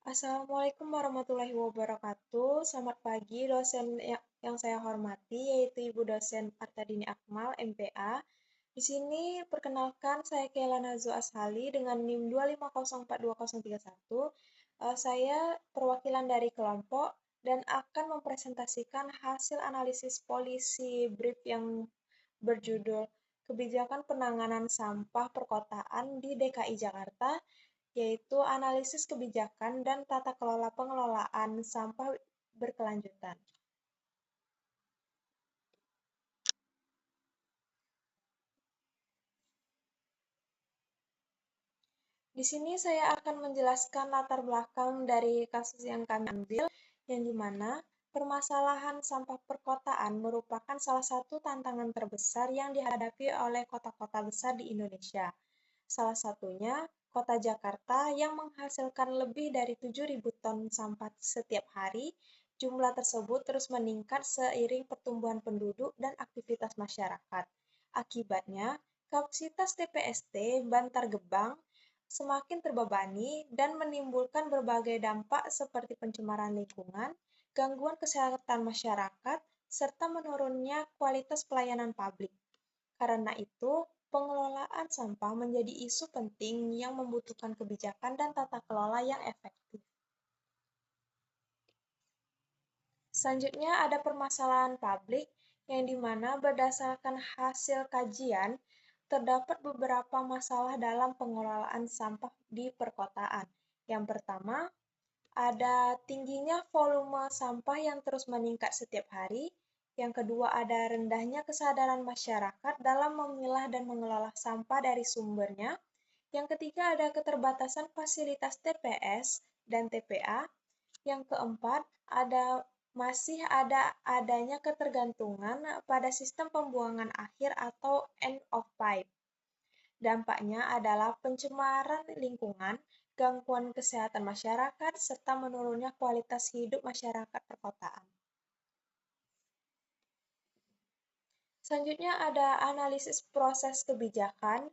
Assalamualaikum warahmatullahi wabarakatuh. Selamat pagi, dosen yang saya hormati, yaitu Ibu Dosen Artadini Akmal, MPA. Di sini perkenalkan saya Kela Nazu Ashali dengan NIM 2504201. Saya perwakilan dari kelompok dan akan mempresentasikan hasil analisis polisi brief yang berjudul Kebijakan Penanganan Sampah Perkotaan di DKI Jakarta, yaitu analisis kebijakan dan tata kelola pengelolaan sampah berkelanjutan. Di sini saya akan menjelaskan latar belakang dari kasus yang kami ambil, yang dimana permasalahan sampah perkotaan merupakan salah satu tantangan terbesar yang dihadapi oleh kota-kota besar di Indonesia. Salah satunya Kota Jakarta yang menghasilkan lebih dari 7.000 ton sampah setiap hari. Jumlah tersebut terus meningkat seiring pertumbuhan penduduk dan aktivitas masyarakat. Akibatnya, kapasitas TPST Bantar Gebang semakin terbebani dan menimbulkan berbagai dampak seperti pencemaran lingkungan, gangguan kesehatan masyarakat, serta menurunnya kualitas pelayanan publik. Karena itu, pengelolaan sampah menjadi isu penting yang membutuhkan kebijakan dan tata kelola yang efektif. Selanjutnya ada permasalahan publik yang dimana berdasarkan hasil kajian, terdapat beberapa masalah dalam pengelolaan sampah di perkotaan. Yang pertama, ada tingginya volume sampah yang terus meningkat setiap hari. Yang kedua, ada rendahnya kesadaran masyarakat dalam memilah dan mengelola sampah dari sumbernya. Yang ketiga, ada keterbatasan fasilitas TPS dan TPA. Yang keempat, masih adanya ketergantungan pada sistem pembuangan akhir atau end of pipe. Dampaknya adalah pencemaran lingkungan, gangguan kesehatan masyarakat, serta menurunnya kualitas hidup masyarakat perkotaan. Selanjutnya ada analisis proses kebijakan.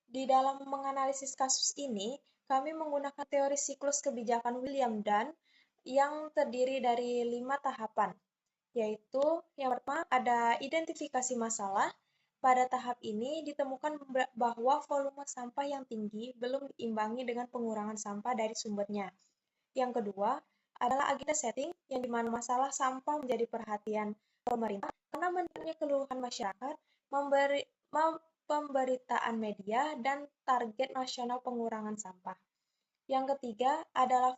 Di dalam menganalisis kasus ini, kami menggunakan teori siklus kebijakan William Dunn yang terdiri dari 5 tahapan, yaitu yang pertama ada identifikasi masalah. Pada tahap ini ditemukan bahwa volume sampah yang tinggi belum diimbangi dengan pengurangan sampah dari sumbernya. Yang kedua adalah agenda setting, yang dimana masalah sampah menjadi perhatian pemerintah karena mendengarnya keluhan masyarakat, pemberitaan media, dan target nasional pengurangan sampah. Yang ketiga adalah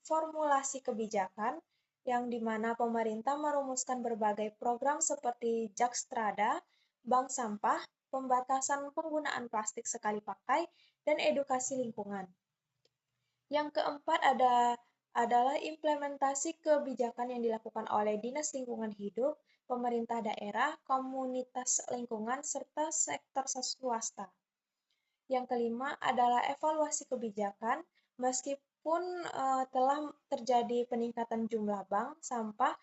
formulasi kebijakan, yang dimana pemerintah merumuskan berbagai program seperti Jakstrada, Bank Sampah, pembatasan penggunaan plastik sekali pakai, dan edukasi lingkungan. Yang keempat adalah implementasi kebijakan yang dilakukan oleh Dinas Lingkungan Hidup, pemerintah daerah, komunitas lingkungan, serta sektor swasta. Yang kelima adalah evaluasi kebijakan, meskipun telah terjadi peningkatan jumlah bank sampah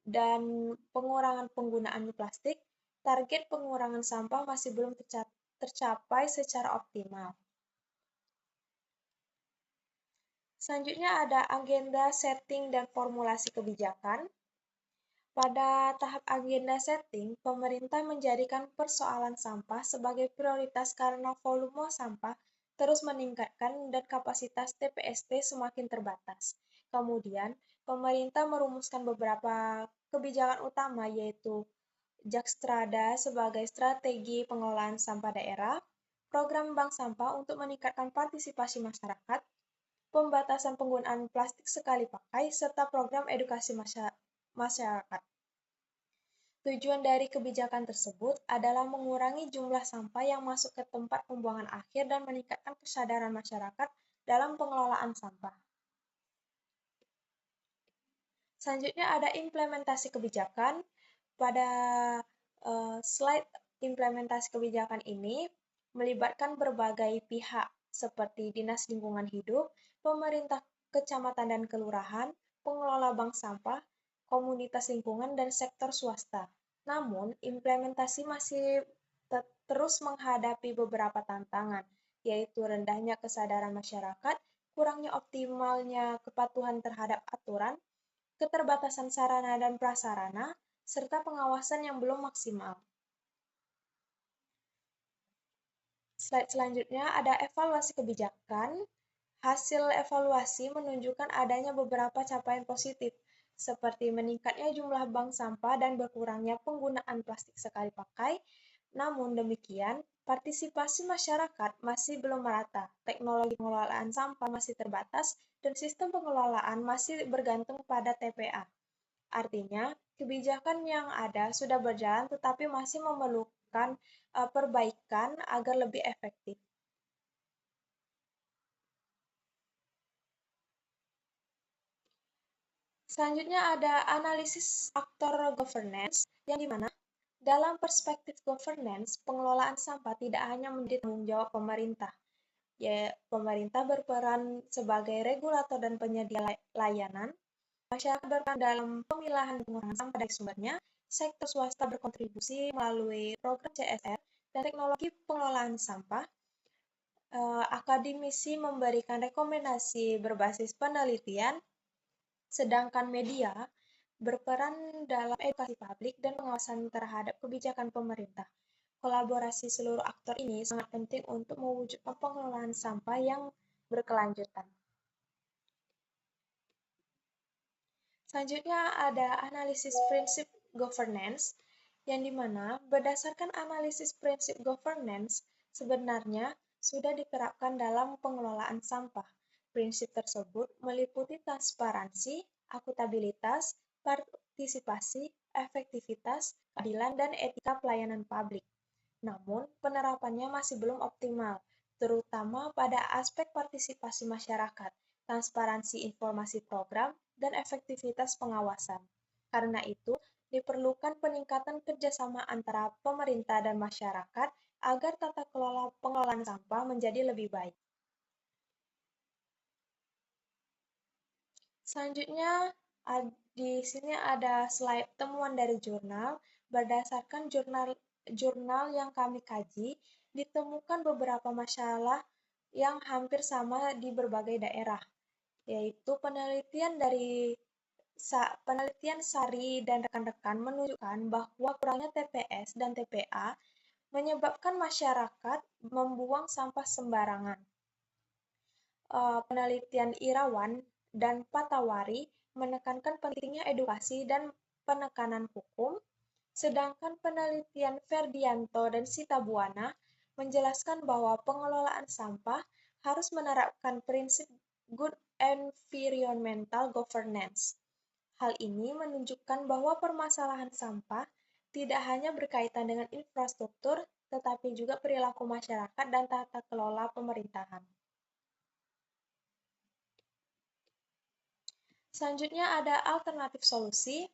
dan pengurangan penggunaan plastik, target pengurangan sampah masih belum tercapai secara optimal. Selanjutnya ada agenda setting dan formulasi kebijakan. Pada tahap agenda setting, pemerintah menjadikan persoalan sampah sebagai prioritas karena volume sampah terus meningkatkan dan kapasitas TPST semakin terbatas. Kemudian, pemerintah merumuskan beberapa kebijakan utama, yaitu Jakstrada sebagai strategi pengelolaan sampah daerah, program bank sampah untuk meningkatkan partisipasi masyarakat, pembatasan penggunaan plastik sekali pakai, serta program edukasi masyarakat. Tujuan dari kebijakan tersebut adalah mengurangi jumlah sampah yang masuk ke tempat pembuangan akhir dan meningkatkan kesadaran masyarakat dalam pengelolaan sampah. Selanjutnya ada implementasi kebijakan. Pada slide implementasi kebijakan ini melibatkan berbagai pihak seperti Dinas Lingkungan Hidup, pemerintah kecamatan dan kelurahan, pengelola bank sampah, komunitas lingkungan, dan sektor swasta. Namun, implementasi masih terus menghadapi beberapa tantangan, yaitu rendahnya kesadaran masyarakat, kurangnya optimalnya kepatuhan terhadap aturan, keterbatasan sarana dan prasarana, serta pengawasan yang belum maksimal. Slide selanjutnya ada evaluasi kebijakan. Hasil evaluasi menunjukkan adanya beberapa capaian positif, seperti meningkatnya jumlah bank sampah dan berkurangnya penggunaan plastik sekali pakai. Namun demikian, partisipasi masyarakat masih belum merata, teknologi pengelolaan sampah masih terbatas, dan sistem pengelolaan masih bergantung pada TPA. Artinya, kebijakan yang ada sudah berjalan tetapi masih memerlukan perbaikan agar lebih efektif. Selanjutnya ada analisis aktor governance, yang dimana dalam perspektif governance, pengelolaan sampah tidak hanya menjadi tanggung jawab pemerintah. Pemerintah berperan sebagai regulator dan penyedia layanan, masyarakat berperan dalam pemilahan pengurangan sampah dari sumbernya, sektor swasta berkontribusi melalui program CSR dan teknologi pengelolaan sampah, akademisi memberikan rekomendasi berbasis penelitian, sedangkan media berperan dalam edukasi publik dan pengawasan terhadap kebijakan pemerintah. Kolaborasi seluruh aktor ini sangat penting untuk mewujudkan pengelolaan sampah yang berkelanjutan. Selanjutnya ada analisis prinsip governance, yang dimana berdasarkan analisis prinsip governance sebenarnya sudah diterapkan dalam pengelolaan sampah. Prinsip tersebut meliputi transparansi, akuntabilitas, partisipasi, efektivitas, keadilan, dan etika pelayanan publik. Namun, penerapannya masih belum optimal, terutama pada aspek partisipasi masyarakat, transparansi informasi program, dan efektivitas pengawasan. Karena itu, diperlukan peningkatan kerjasama antara pemerintah dan masyarakat agar tata kelola pengelolaan sampah menjadi lebih baik. Selanjutnya, di sini ada slide temuan dari jurnal. Berdasarkan jurnal yang kami kaji, ditemukan beberapa masalah yang hampir sama di berbagai daerah, yaitu penelitian Sari dan rekan-rekan menunjukkan bahwa kurangnya TPS dan TPA menyebabkan masyarakat membuang sampah sembarangan. Penelitian Irawan dan Patawari menekankan pentingnya edukasi dan penekanan hukum, sedangkan penelitian Ferdianto dan Sitabuana menjelaskan bahwa pengelolaan sampah harus menerapkan prinsip good environmental governance. Hal ini menunjukkan bahwa permasalahan sampah tidak hanya berkaitan dengan infrastruktur, tetapi juga perilaku masyarakat dan tata kelola pemerintahan. Selanjutnya ada alternatif solusi.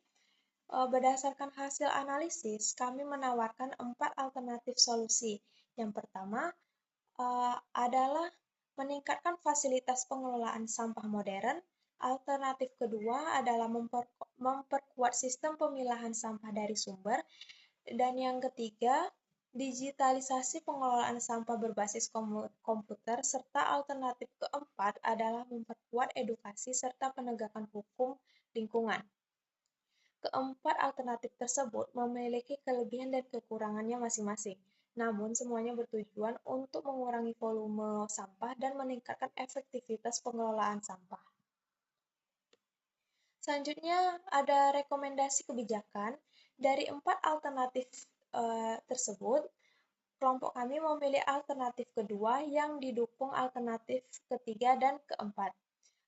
Berdasarkan hasil analisis, kami menawarkan 4 alternatif solusi. Yang pertama adalah meningkatkan fasilitas pengelolaan sampah modern. Alternatif kedua adalah memperkuat sistem pemilahan sampah dari sumber. Dan yang ketiga, digitalisasi pengelolaan sampah berbasis komputer, serta alternatif keempat adalah memperkuat edukasi serta penegakan hukum lingkungan. Keempat alternatif tersebut memiliki kelebihan dan kekurangannya masing-masing, namun semuanya bertujuan untuk mengurangi volume sampah dan meningkatkan efektivitas pengelolaan sampah. Selanjutnya ada rekomendasi kebijakan. Dari 4 alternatif tersebut, kelompok kami memilih alternatif kedua yang didukung alternatif ketiga dan keempat.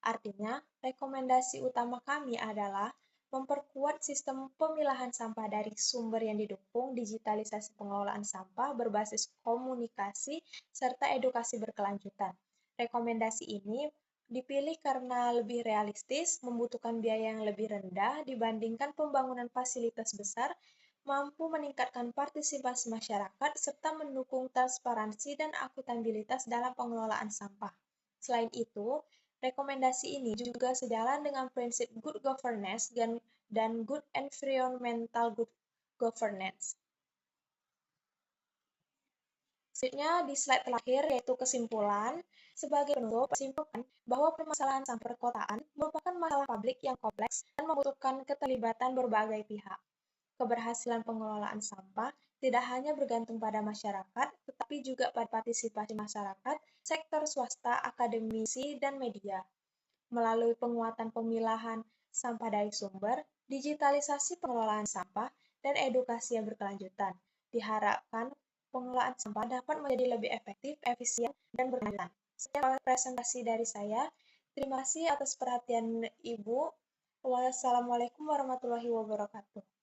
Artinya, rekomendasi utama kami adalah memperkuat sistem pemilahan sampah dari sumber yang didukung, digitalisasi pengelolaan sampah berbasis komunikasi, serta edukasi berkelanjutan. Rekomendasi ini dipilih karena lebih realistis, membutuhkan biaya yang lebih rendah dibandingkan pembangunan fasilitas besar, mampu meningkatkan partisipasi masyarakat, serta mendukung transparansi dan akuntabilitas dalam pengelolaan sampah. Selain itu, rekomendasi ini juga sejalan dengan prinsip good governance dan good environmental good governance. Selanjutnya di slide terakhir yaitu kesimpulan. Sebagai penutup, simpulkan bahwa permasalahan sampah perkotaan merupakan masalah publik yang kompleks dan membutuhkan keterlibatan berbagai pihak. Keberhasilan pengelolaan sampah tidak hanya bergantung pada masyarakat, tetapi juga pada partisipasi masyarakat, sektor swasta, akademisi, dan media. Melalui penguatan pemilahan sampah dari sumber, digitalisasi pengelolaan sampah, dan edukasi yang berkelanjutan, diharapkan pengelolaan sampah dapat menjadi lebih efektif, efisien, dan berkelanjutan. Sekian presentasi dari saya. Terima kasih atas perhatian Ibu. Wassalamualaikum warahmatullahi wabarakatuh.